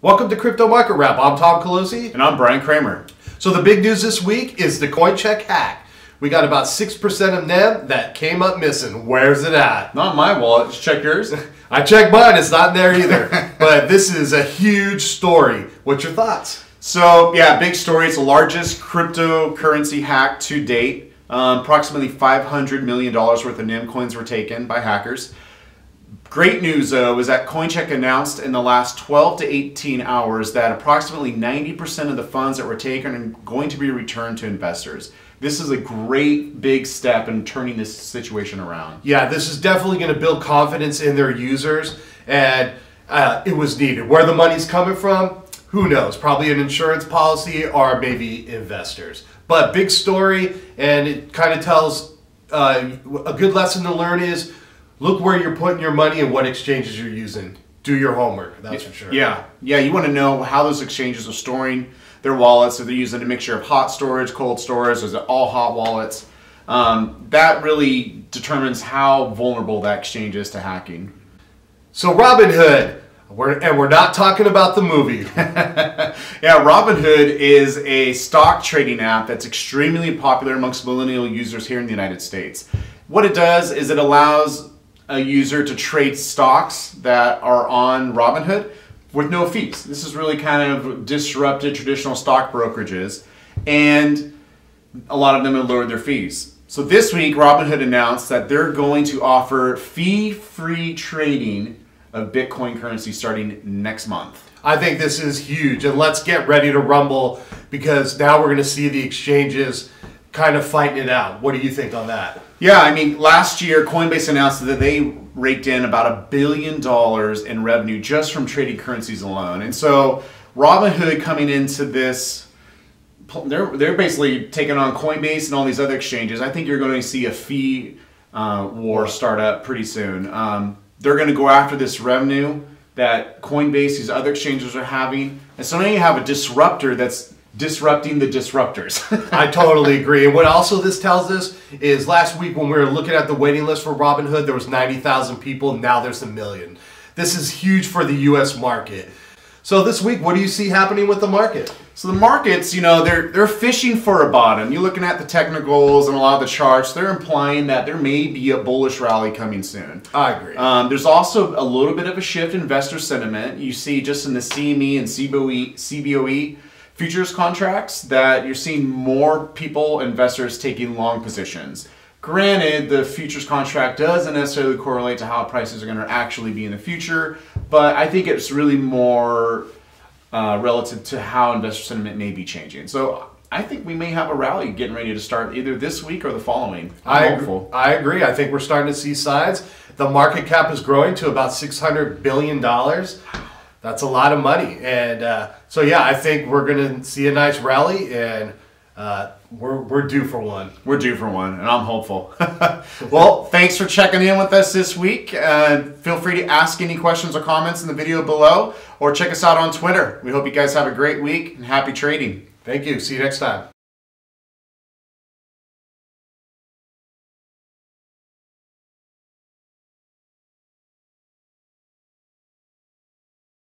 Welcome to Crypto Market Wrap. I'm Tom Colosi. And I'm Brian Kramer. So the big news this week is the Coincheck hack. We got about 6% of them that came up missing. Where's it at? Not my wallet. Just check yours. I checked mine. It's not in there either. But this is a huge story. What's your thoughts? So, yeah, big story. It's the largest cryptocurrency hack to date. Approximately $500 million worth of NIM coins were taken by hackers. Great news, though, is that Coincheck announced in the last 12 to 18 hours that approximately 90% of the funds that were taken are going to be returned to investors. This is a great big step in turning this situation around. Yeah, this is definitely going to build confidence in their users, and it was needed. Where the money's coming from, who knows? Probably an insurance policy or maybe investors. But big story, and it kind of tells a good lesson to learn is look where you're putting your money and what exchanges you're using. Do your homework, that's for sure. Yeah, you want to know how those exchanges are storing their wallets. If they're using a mixture of hot storage, cold storage, or is it all hot wallets? That really determines how vulnerable that exchange is to hacking. So Robinhood, we're not talking about the movie. Yeah, Robinhood is a stock trading app that's extremely popular amongst millennial users here in the United States. What it does is it allows a user to trade stocks that are on Robinhood with no fees. This has really kind of disrupted traditional stock brokerages, and a lot of them have lowered their fees. So this week, Robinhood announced that they're going to offer fee-free trading of Bitcoin currency starting next month. I think this is huge, and let's get ready to rumble because now we're going to see the exchanges kind of fighting it out. What do you think on that? Yeah, I mean, last year Coinbase announced that they raked in about $1 billion in revenue just from trading currencies alone. And so Robinhood coming into this, they're basically taking on Coinbase and all these other exchanges. I think you're going to see a fee war start up pretty soon. They're going to go after this revenue that Coinbase, these other exchanges are having. And so now you have a disruptor that's disrupting the disruptors. I totally agree. And what also this tells us is last week when we were looking at the waiting list for Robinhood, there was 90,000 people. Now there's 1 million. This is huge for the U.S. market. So this week, what do you see happening with the market? So the markets, you know, they're fishing for a bottom. You're looking at the technicals and a lot of the charts. They're implying that there may be a bullish rally coming soon. I agree. There's also a little bit of a shift in investor sentiment. You see just in the CME and CBOE futures contracts that you're seeing more people, investors, taking long positions. Granted, the futures contract doesn't necessarily correlate to how prices are going to actually be in the future, but I think it's really more relative to how investor sentiment may be changing. So I think we may have a rally getting ready to start either this week or the following. I'm hopeful. I agree. I think we're starting to see signs. The market cap is growing to about $600 billion. That's a lot of money. And so, yeah, I think we're going to see a nice rally, and we're due for one. We're due for one, and I'm hopeful. Well, thanks for checking in with us this week. Feel free to ask any questions or comments in the video below, or check us out on Twitter. We hope you guys have a great week and happy trading. Thank you. See you next time.